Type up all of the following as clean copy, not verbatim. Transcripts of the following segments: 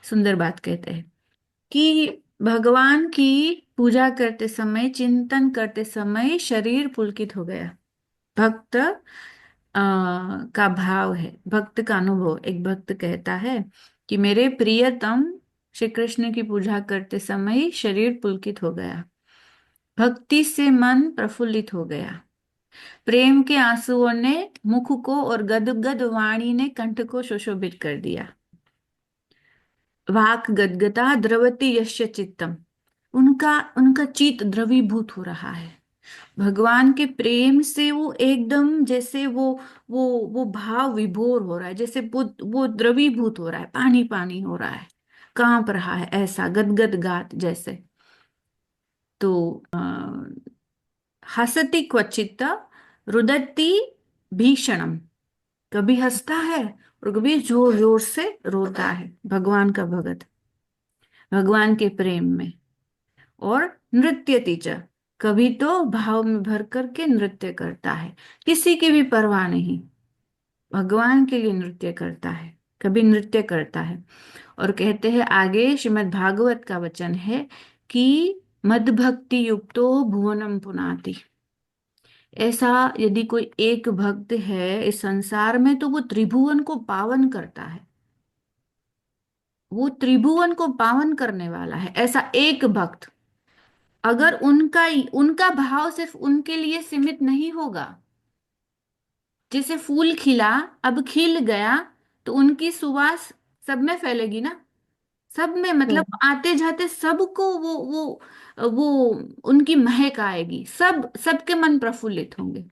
सुंदर बात कहते हैं कि भगवान की पूजा करते समय, चिंतन करते समय शरीर पुलकित हो गया। भक्त का भाव है, भक्त का अनुभव। एक भक्त कहता है कि मेरे प्रियतम श्री कृष्ण की पूजा करते समय शरीर पुलकित हो गया, भक्ति से मन प्रफुल्लित हो गया, प्रेम के आंसुओं ने मुख को और गदगद वाणी ने कंठ को सुशोभित कर दिया। वाक गदगदा द्रवति यस्य चित्तम, उनका उनका चित्त द्रवीभूत हो रहा है। भगवान के प्रेम से वो एकदम जैसे वो वो भाव विभोर हो रहा है, जैसे वो द्रवीभूत हो रहा है, पानी पानी हो रहा है, कांप रहा है, ऐसा गदगद गात जैसे। तो हसति क्वचित रुदति भीषणम, कभी हंसता है और कभी जोर जोर से रोता है भगवान का भगत, भगवान के प्रेम में। और नृत्यति च, कभी तो भाव में भर करके नृत्य करता है, किसी की भी परवाह नहीं, भगवान के लिए नृत्य करता है, कभी नृत्य करता है। और कहते हैं आगे, श्रीमद् भागवत का वचन है कि मद भक्ति युक्तो भुवनम पुनाति। ऐसा यदि कोई एक भक्त है इस संसार में तो वो त्रिभुवन को पावन करता है, वो त्रिभुवन को पावन करने वाला है, ऐसा एक भक्त। अगर उनका उनका भाव सिर्फ उनके लिए सीमित नहीं होगा, जैसे फूल खिला, अब खिल गया तो उनकी सुवास सब में फैलेगी ना, सब में, मतलब हम्म। आते जाते सबको वो उनकी महक आएगी, सबके मन प्रफुल्लित होंगे।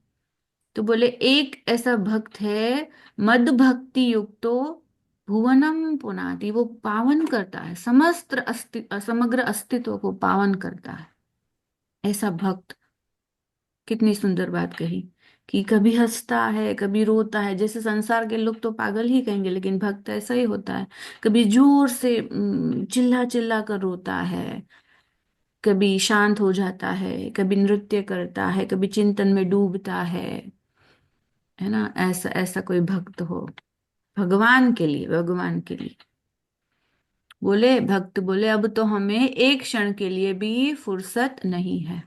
तो बोले एक ऐसा भक्त है, मद भक्ति युक्तो भुवनम पुनाति, वो पावन करता है, समग्र अस्तित्व को पावन करता है, ऐसा भक्त। कितनी सुंदर बात कही कि कभी हंसता है कभी रोता है, जैसे संसार के लोग तो पागल ही कहेंगे, लेकिन भक्त ऐसा ही होता है। कभी जोर से चिल्ला चिल्ला कर रोता है, कभी शांत हो जाता है, कभी नृत्य करता है, कभी चिंतन में डूबता है ना। ऐसा ऐसा कोई भक्त हो भगवान के लिए, भगवान के लिए। बोले भक्त, बोले अब तो हमें एक क्षण के लिए भी फुर्सत नहीं है।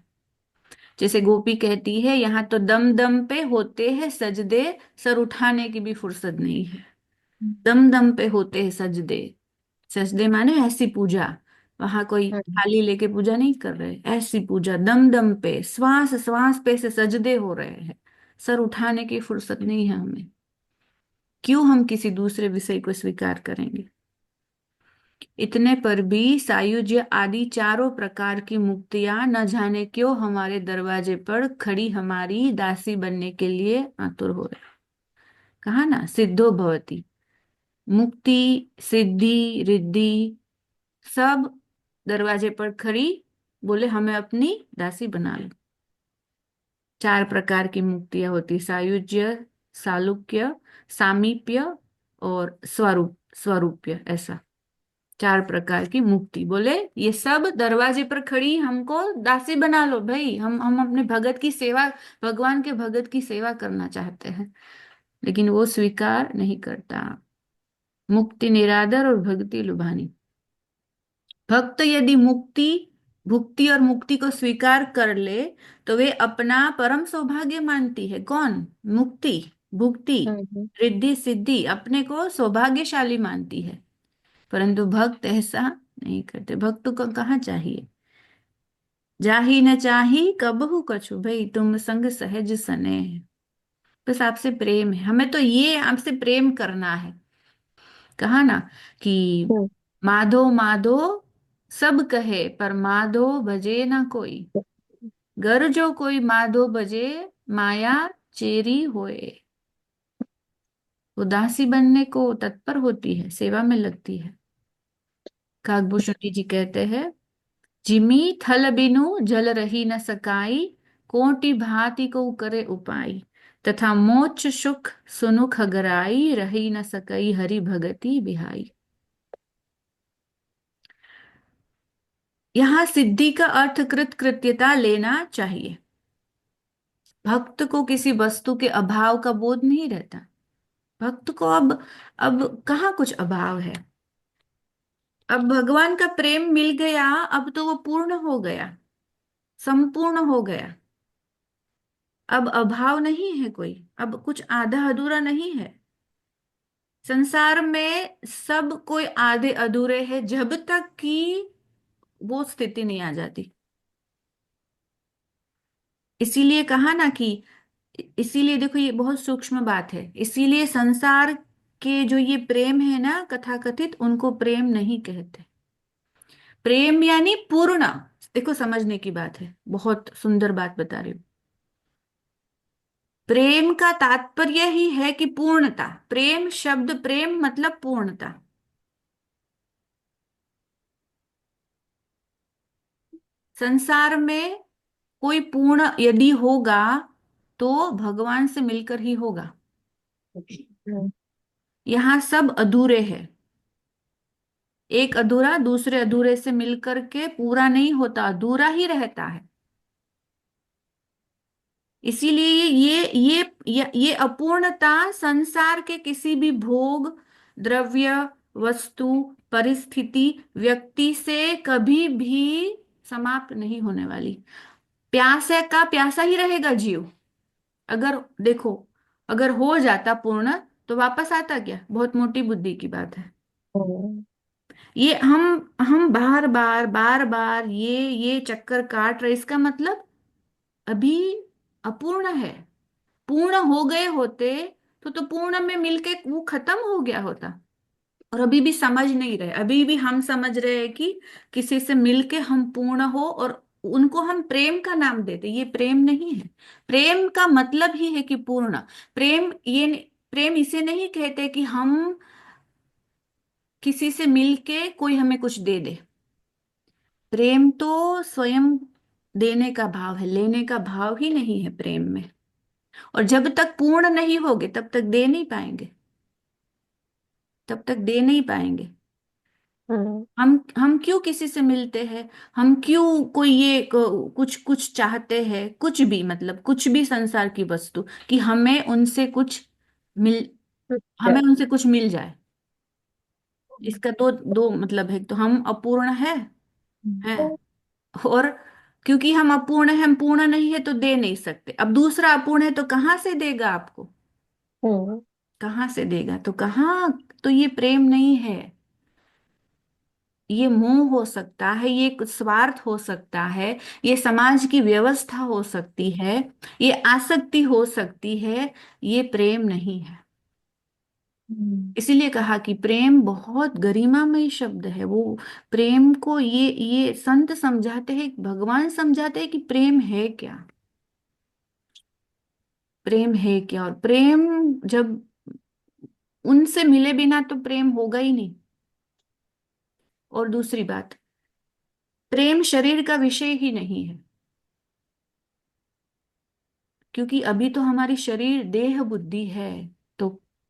जैसे गोपी कहती है, यहाँ तो दम दम पे होते हैं सजदे, सर उठाने की भी फुर्सत नहीं है। दम दम पे होते हैं सजदे, सजदे माने ऐसी पूजा, वहां कोई हम्म। थाली लेके पूजा नहीं कर रहे, ऐसी पूजा दम दम पे, श्वास श्वास पे से सजदे हो रहे हैं, सर उठाने की फुर्सत नहीं है हमें। क्यों हम किसी दूसरे विषय को स्वीकार करेंगे। इतने पर भी सायुज्य आदि चारों प्रकार की मुक्तियां न जाने क्यों हमारे दरवाजे पर खड़ी हमारी दासी बनने के लिए आतुर हो रहे। कहा ना, सिद्धो भवति, मुक्ति, सिद्धि, रिद्धि, सब दरवाजे पर खड़ी, बोले हमें अपनी दासी बना लो। चार प्रकार की मुक्तियां होती, सायुज्य, सालुक्य, सामीप्य और स्वरूप्य, ऐसा चार प्रकार की मुक्ति। बोले ये सब दरवाजे पर खड़ी हमको दासी बना लो भाई, हम अपने भगत की सेवा, भगवान के भगत की सेवा करना चाहते हैं, लेकिन वो स्वीकार नहीं करता। मुक्ति निरादर और भक्ति लुभानी। भक्त यदि मुक्ति, भुक्ति और मुक्ति को स्वीकार कर ले तो वे अपना परम सौभाग्य मानती है। कौन? मुक्ति, भुक्ति, हम्म। रिद्धि, सिद्धि अपने को सौभाग्यशाली मानती है। परंतु भक्त ऐसा नहीं करते। भक्त को कहाँ चाहिए, जाही न चाही कबहू कछु, भाई तुम संग सहज सने, बस आपसे प्रेम है, हमें तो ये आपसे प्रेम करना है। कहा ना कि हम्म। माधो माधो सब कहे पर माधो भजे ना कोई, गर जो कोई माधो भजे माया चेरी होए। उदासी बनने को तत्पर होती है, सेवा में लगती है। काकभूषण जी कहते हैं, जिमी थल बिनु जल रही न सकाई, कोटि भांति को करे उपाय, तथा मोक्ष सुख सुनुख गराई, रही न सकई हरि भगति बिहाई। यहाँ सिद्धि का अर्थ कृत कृत्यता लेना चाहिए। भक्त को किसी वस्तु के अभाव का बोध नहीं रहता। भक्त को अब कहाँ कुछ अभाव है। अब भगवान का प्रेम मिल गया, अब तो वो पूर्ण हो गया, संपूर्ण हो गया। अब अभाव नहीं है कोई, अब कुछ आधा अधूरा नहीं है। संसार में सब कोई आधे अधूरे है जब तक कि वो स्थिति नहीं आ जाती। इसीलिए कहा ना कि, इसीलिए देखो ये बहुत सूक्ष्म बात है, इसीलिए संसार के जो ये प्रेम है ना कथाकथित, उनको प्रेम नहीं कहते। प्रेम यानी पूर्ण। देखो समझने की बात है, बहुत सुंदर बात बता रही हूँ। प्रेम का तात्पर्य ही है कि पूर्णता। प्रेम शब्द, प्रेम मतलब पूर्णता। संसार में कोई पूर्ण यदि होगा तो भगवान से मिलकर ही होगा। यहाँ सब अधूरे हैं। एक अधूरा दूसरे अधूरे से मिलकर के पूरा नहीं होता, अधूरा ही रहता है। इसीलिए ये अपूर्णता संसार के किसी भी भोग, द्रव्य, वस्तु, परिस्थिति, व्यक्ति से कभी भी समाप्त नहीं होने वाली। प्यासे का प्यासा ही रहेगा जीव। अगर देखो, अगर हो जाता पूर्ण तो वापस आता क्या? बहुत मोटी बुद्धि की बात है। ये हम बार बार बार बार ये चक्कर काट रहे, इसका मतलब अभी अपूर्ण है। पूर्ण हो गए होते तो पूर्ण में मिलके वो खत्म हो गया होता। और अभी भी समझ नहीं रहे, अभी भी हम समझ रहे हैं कि किसी से मिलके हम पूर्ण हो, और उनको हम प्रेम का नाम देते। ये प्रेम नहीं है। प्रेम का मतलब ही है कि पूर्ण। प्रेम इसे नहीं कहते कि हम किसी से मिलके कोई हमें कुछ दे दे। प्रेम तो स्वयं देने का भाव है, लेने का भाव ही नहीं है प्रेम में। और जब तक पूर्ण नहीं होगे तब तक दे नहीं पाएंगे, तब तक दे नहीं पाएंगे। हम्म। हम क्यों किसी से मिलते हैं? हम क्यों कोई कुछ कुछ चाहते हैं, कुछ भी, मतलब कुछ भी संसार की वस्तु, कि मिल अच्छा। हमें उनसे कुछ मिल जाए। इसका दो दो मतलब है, तो हम अपूर्ण है। और क्योंकि हम अपूर्ण है, हम पूर्ण नहीं है तो दे नहीं सकते। अब दूसरा अपूर्ण है तो कहाँ से देगा आपको? हम्म। कहाँ से देगा? तो कहाँ, तो ये प्रेम नहीं है। ये मोह हो सकता है, ये कुछ स्वार्थ हो सकता है, ये समाज की व्यवस्था हो सकती है, ये आसक्ति हो सकती है। ये प्रेम नहीं है। इसीलिए कहा कि प्रेम बहुत गरिमामय शब्द है वो। प्रेम को ये संत समझाते हैं, भगवान समझाते हैं कि प्रेम है क्या। प्रेम है क्या? और प्रेम जब उनसे मिले बिना तो प्रेम होगा ही नहीं। और दूसरी बात, प्रेम शरीर का विषय ही नहीं है। क्योंकि अभी तो हमारी शरीर देह बुद्धि है,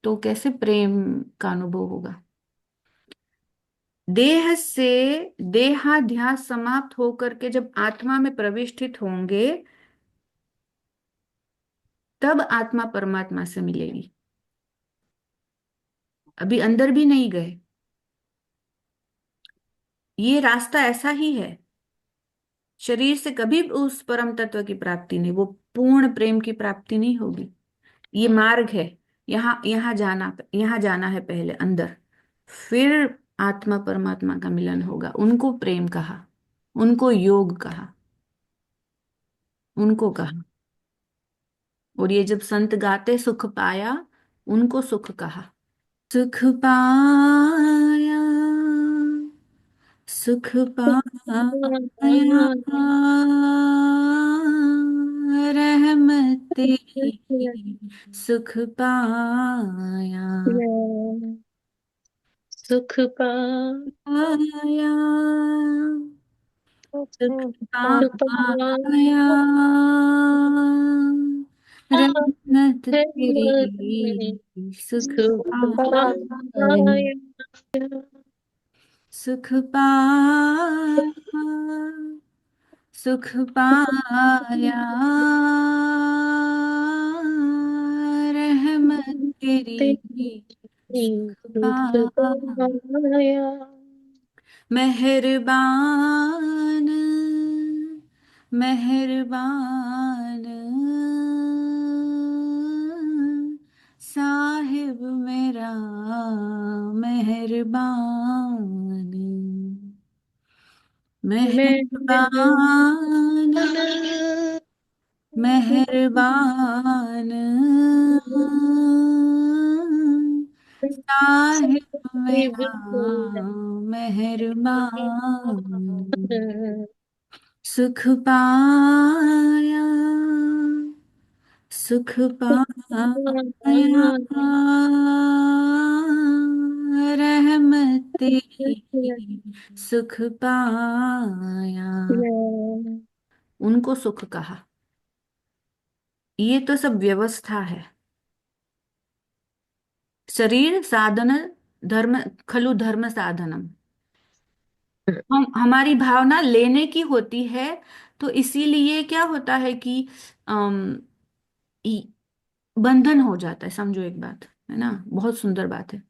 तो कैसे प्रेम का अनुभव होगा? देह से देहाध्यास समाप्त होकर के जब आत्मा में प्रविष्टित होंगे, तब आत्मा परमात्मा से मिलेगी। अभी अंदर भी नहीं गए। ये रास्ता ऐसा ही है। शरीर से कभी उस परम तत्व की प्राप्ति नहीं, वो पूर्ण प्रेम की प्राप्ति नहीं होगी। ये मार्ग है। यहाँ जाना है पहले अंदर, फिर आत्मा परमात्मा का मिलन होगा। उनको प्रेम कहा, उनको योग कहा, उनको कहा। और ये जब संत गाते सुख पाया, उनको सुख कहा। सुख पाया, सुख पाया, रहमत तेरी, सुख पाया, सुख पा पाया, सुख सुख पाया, रहमत तेरी, सुख पाया, पाया। सुख पाया, सुख पाया, रहमत तेरी, तेरी सुख सुख पाया। पाया। मेहरबान, मेहरबान साहिब मेरा, मेहरबान, मेहरबान, मेहरबान मेहरबान साहिब मेरा, मेहरबान, सुख पाया, सुख पाया, रहमत तेरी, सुख पाया। उनको सुख कहा। ये तो सब व्यवस्था है। शरीर साधन, धर्म खलु धर्म साधनम। हम हमारी भावना लेने की होती है, तो इसीलिए क्या होता है कि अम, बंधन हो जाता है। समझो एक बात है ना, बहुत सुंदर बात है।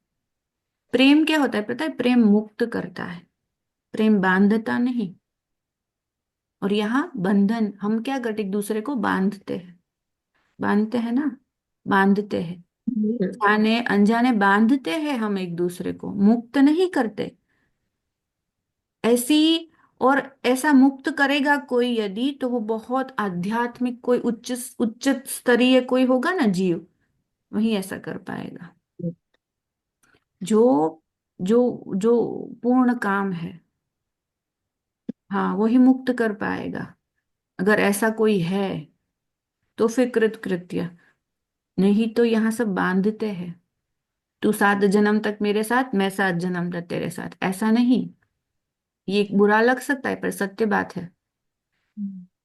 प्रेम क्या होता है पता है? प्रेम मुक्त करता है, प्रेम बांधता नहीं। और यहाँ बंधन, हम क्या करते, एक दूसरे को बांधते हैं, बांधते हैं ना, बांधते हैं, जाने अनजाने बांधते हैं हम एक दूसरे को, मुक्त नहीं करते। ऐसी, और ऐसा मुक्त करेगा कोई यदि, तो वो बहुत आध्यात्मिक, कोई उच्च उच्च स्तरीय कोई होगा ना जीव, वही ऐसा कर पाएगा। जो जो जो पूर्ण काम है, हाँ वही मुक्त कर पाएगा। अगर ऐसा कोई है तो फिर कृत कृत्य, नहीं तो यहाँ सब बांधते हैं। तू 7 जन्म तक मेरे साथ, मैं 7 जन्म तक तेरे साथ, ऐसा नहीं। ये बुरा लग सकता है पर सत्य बात है।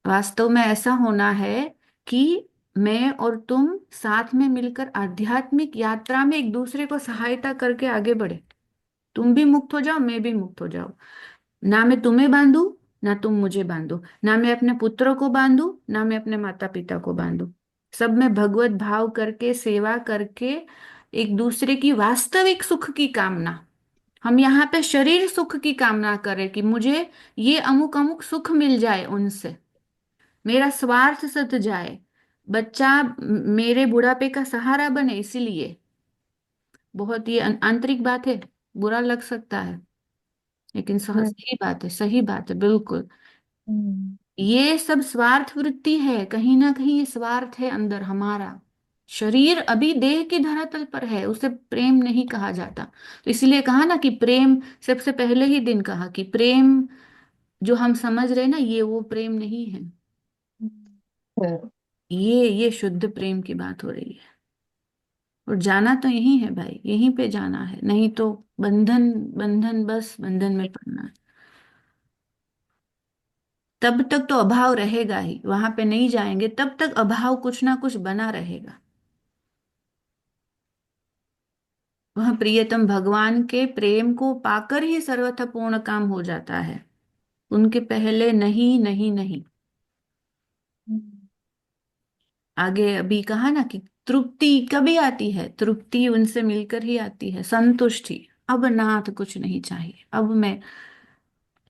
वास्तव में ऐसा होना है कि मैं और तुम साथ में मिलकर आध्यात्मिक यात्रा में एक दूसरे को सहायता करके आगे बढ़े। तुम भी मुक्त हो जाओ, मैं भी मुक्त हो जाओ। ना मैं तुम्हें बांधू, ना तुम मुझे बांधो, ना मैं अपने पुत्रों को बांधू, ना मैं अपने माता पिता को बांधू। सब में भगवत भाव करके, सेवा करके, एक दूसरे की वास्तविक सुख की कामना। हम यहाँ पे शरीर सुख की कामना करें कि मुझे ये अमुक अमुक सुख मिल जाए उनसे, मेरा स्वार्थ सत जाए, बच्चा मेरे बुढ़ापे का सहारा बने, इसीलिए। बहुत ये आंतरिक बात है, बुरा लग सकता है, लेकिन सही बात है, सही बात है बिल्कुल। ये सब स्वार्थ वृत्ति है, कहीं ना कहीं ये स्वार्थ है अंदर हमारा। शरीर अभी देह की धरातल पर है, उसे प्रेम नहीं कहा जाता। तो इसलिए कहा ना कि प्रेम, सबसे पहले ही दिन कहा कि प्रेम जो हम समझ रहे हैं ना, ये वो प्रेम नहीं है। ये शुद्ध प्रेम की बात हो रही है। और जाना तो यही है भाई, यहीं पे जाना है, नहीं तो बंधन, बंधन, बस बंधन में पड़ना है। तब तक तो अभाव रहेगा ही, वहां पे नहीं जाएंगे तब तक अभाव कुछ ना कुछ बना रहेगा। वह प्रियतम भगवान के प्रेम को पाकर ही सर्वथा पूर्ण काम हो जाता है, उनके पहले नहीं, नहीं, नहीं। आगे अभी कहा ना कि तृप्ति कभी आती है, तृप्ति उनसे मिलकर ही आती है, संतुष्टि। अब नाथ कुछ नहीं चाहिए, अब मैं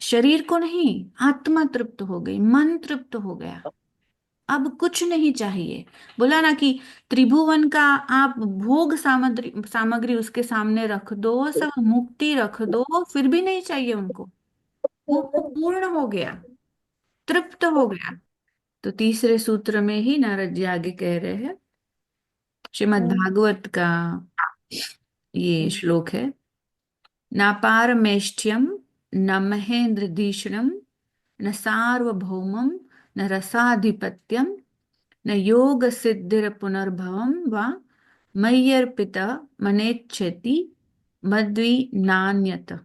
शरीर को नहीं, आत्मा तृप्त हो गई, मन तृप्त हो गया, अब कुछ नहीं चाहिए। बोला ना कि त्रिभुवन का आप भोग सामग्री सामग्री उसके सामने रख दो, सब मुक्ति रख दो, फिर भी नहीं चाहिए उनको। वो पूर्ण हो गया, तृप्त हो गया। तो तीसरे सूत्र में ही नारद जी आगे कह रहे हैं, श्रीमद् भागवत का ये श्लोक है। नापारमेष्ठ्यम, न महेन्द्रधीशणम, न सार्वभौमम, न रसाधिपत्यम, न योग सिद्धिर पुनर्भवम वा मय्यर्पित मनेच्छति मद्वि नान्यत।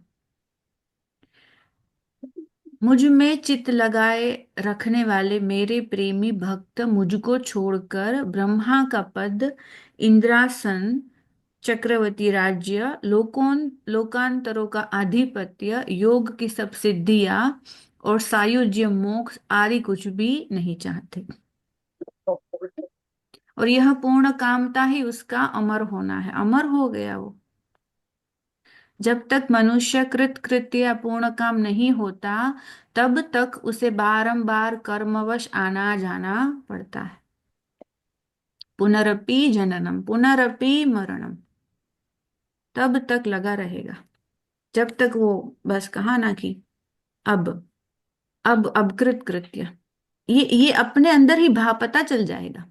मुझ में चित्त लगाए रखने वाले मेरे प्रेमी भक्त मुझको छोड़कर ब्रह्मा का पद, इंद्रासन, चक्रवर्ती राज्य, लोकांतरों का आधिपत्य, योग की सब सिद्धियां और सायुज्य मोक्ष आदि कुछ भी नहीं चाहते। और यह पूर्ण कामता ही उसका अमर होना है। अमर हो गया वो, जब तक मनुष्य कृत कृत्य या पूर्ण काम नहीं होता, तब तक उसे बारंबार कर्मवश आना जाना पड़ता है। पुनरपि जननम पुनरपि मरणम, तब तक लगा रहेगा, जब तक वो, बस कहा ना कि अब अब कृत कृत्य, ये अपने अंदर ही भाव पता चल जाएगा।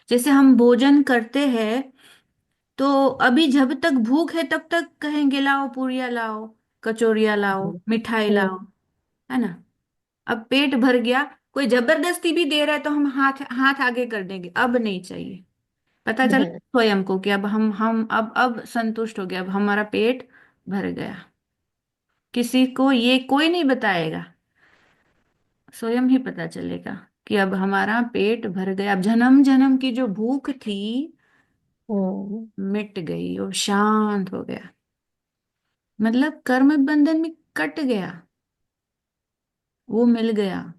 जैसे हम भोजन करते हैं, तो अभी जब तक भूख है तब तक कहेंगे लाओ पूरियां लाओ, कचौरियां लाओ, हम्म, मिठाई लाओ, हम्म, है ना। अब पेट भर गया, कोई जबरदस्ती भी दे रहा है तो हम हाथ हाथ आगे कर देंगे, अब नहीं चाहिए। पता चला हम्म, स्वयं को कि अब हम अब संतुष्ट हो गया, अब हमारा पेट भर गया। किसी को ये कोई नहीं बताएगा, स्वयं ही पता चलेगा कि अब हमारा पेट भर गया। अब जन्म जन्म की जो भूख थी हम्म, मिट गई और शांत हो गया, मतलब कर्म बंधन में कट गया, वो मिल गया।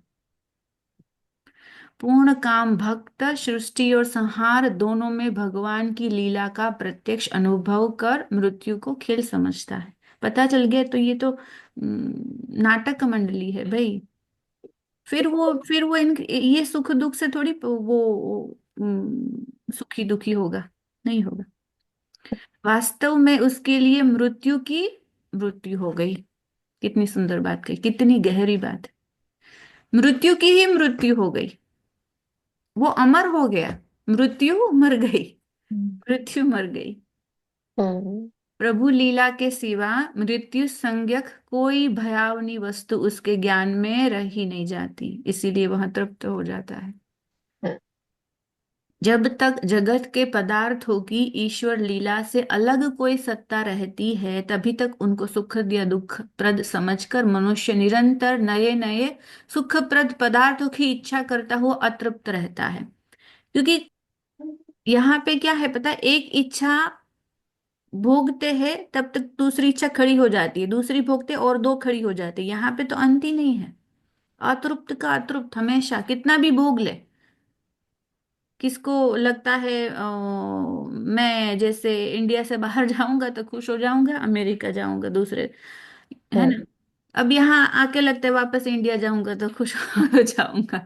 पूर्ण काम भक्त सृष्टि और संहार दोनों में भगवान की लीला का प्रत्यक्ष अनुभव कर मृत्यु को खेल समझता है। पता चल गया तो ये तो नाटक मंडली है भाई। फिर वो ये सुख दुख से थोड़ी वो सुखी दुखी होगा, नहीं होगा। वास्तव में उसके लिए मृत्यु की मृत्यु हो गई। कितनी सुंदर बात कही, कितनी गहरी बात है। मृत्यु की ही मृत्यु हो गई, वो अमर हो गया, मृत्यु मर गई, मृत्यु मर गई। हम्म, प्रभु लीला के सिवा मृत्यु संज्ञक कोई भयावनी वस्तु उसके ज्ञान में रह ही नहीं जाती, इसीलिए वह तृप्त हो जाता है। हम्म, जब तक जगत के पदार्थों की ईश्वर लीला से अलग कोई सत्ता रहती है, तभी तक उनको सुखद या दुखप्रद समझकर मनुष्य निरंतर नए नए सुखप्रद पदार्थों की इच्छा करता हुआ अतृप्त रहता है। क्योंकि यहाँ पे क्या है पता है, एक इच्छा भोगते हैं तब तक दूसरी इच्छा खड़ी हो जाती है, दूसरी भोगते और दो खड़ी हो जाती है, यहाँ पे तो अंत ही नहीं है। अतृप्त का अतृप्त हमेशा, कितना भी भोग ले। किसको लगता है मैं जैसे इंडिया से बाहर जाऊंगा तो खुश हो जाऊंगा, अमेरिका जाऊंगा दूसरे, है ना। हम्म, अब यहाँ आके लगता है वापस इंडिया जाऊंगा तो खुश हो जाऊंगा।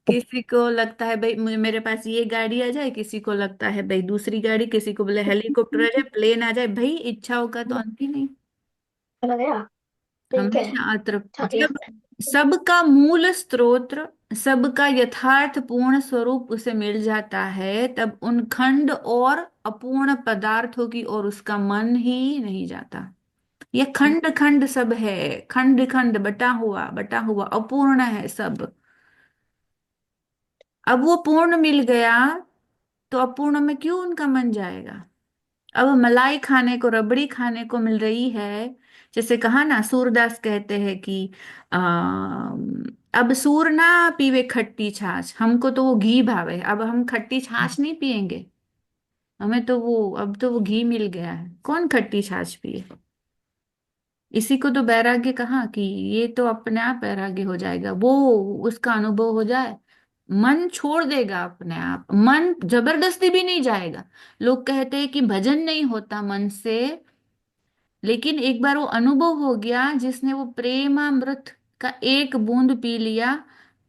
किसी को लगता है भाई मुझे, मेरे पास ये गाड़ी आ जाए, किसी को लगता है भाई दूसरी गाड़ी, किसी को बोले हेलीकॉप्टर आ जाए, प्लेन आ जाए, भाई इच्छाओं का तो अंत ही नहीं। चला गया ठीक है। हमेशा अतृप्त। छाती जब सबका मूल स्रोत, सबका यथार्थ पूर्ण स्वरूप उसे मिल जाता है, तब उन खंड और अपूर्ण पदार्थों की ओर उसका मन ही नहीं जाता। ये खंड खंड सब है, खंड खंड बटा हुआ अपूर्ण है सब। अब वो पूर्ण मिल गया, तो अपूर्ण में क्यों उनका मन जाएगा। अब मलाई खाने को, रबड़ी खाने को मिल रही है। जैसे कहा ना, सूरदास कहते हैं कि आ, अब सूर ना पीवे खट्टी छाछ, हमको तो वो घी भावे, अब हम खट्टी छाछ नहीं पियेंगे। हमें तो वो, अब तो वो घी मिल गया है, कौन खट्टी छाछ पिए। इसी को तो वैराग्य कहा कि ये तो अपने आप वैराग्य हो जाएगा, वो उसका अनुभव हो जाए, मन छोड़ देगा अपने आप, मन जबरदस्ती भी नहीं जाएगा। लोग कहते हैं कि भजन नहीं होता मन से, लेकिन एक बार वो अनुभव हो गया, जिसने वो प्रेमामृत का एक बूंद पी लिया,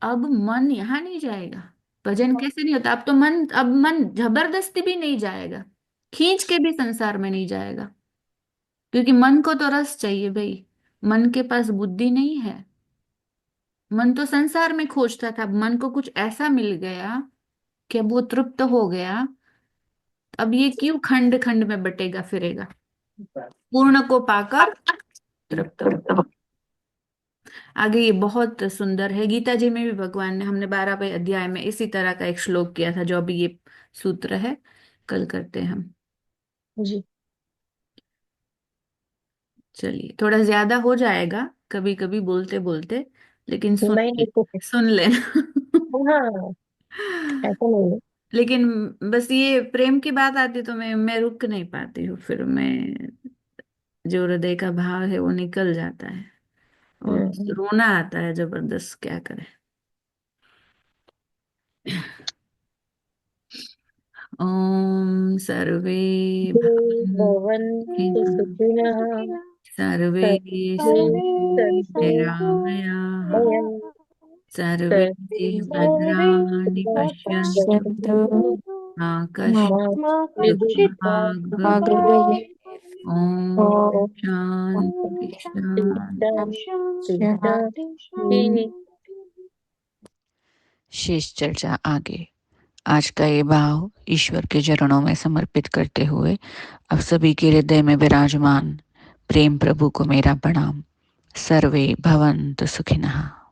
अब मन यहाँ नहीं जाएगा। भजन कैसे नहीं होता, अब तो मन, अब मन जबरदस्ती भी नहीं जाएगा, खींच के भी संसार में नहीं जाएगा। क्योंकि मन को तो रस चाहिए भाई, मन के पास बुद्धि नहीं है। मन तो संसार में खोजता था, अब मन को कुछ ऐसा मिल गया कि अब वो तृप्त हो गया। अब ये क्यों खंड खंड में बटेगा फिरेगा, पूर्ण को पाकर तृप्त हो। आगे ये बहुत सुंदर है, गीता जी में भी भगवान ने, हमने 12वें अध्याय में इसी तरह का एक श्लोक किया था, जो अभी ये सूत्र है। कल करते हैं हम। जी। चलिए, थोड़ा ज्यादा हो जाएगा कभी कभी बोलते बोलते, लेकिन सुन नहीं नहीं तो सुन लेना। हाँ, ऐसा नहीं है। लेकिन बस ये प्रेम की बात आती तो मैं रुक नहीं पाती हूँ, फिर मैं, जो हृदय का भाव है वो निकल जाता है, और हम्म, रोना आता है जबरदस्त, क्या करें। ओम सर्वे भवन्तु भवन्तु सुखिनः सर्वे सर्वे सन्तु निरामयाः निरामयाः सर्वे सर्वे भद्राणि पश्यन्तु पश्यन्तु मा मा कश्चित् दुःखभाग् विदुःखभाग् ओम ॐ शांति शांति। शान्ति। शेष चर्चा आगे। आज का ये भाव ईश्वर के चरणों में समर्पित करते हुए अब सभी के हृदय में विराजमान प्रेम प्रभु को मेरा प्रणाम। सर्वे भवन्तु सुखिनः।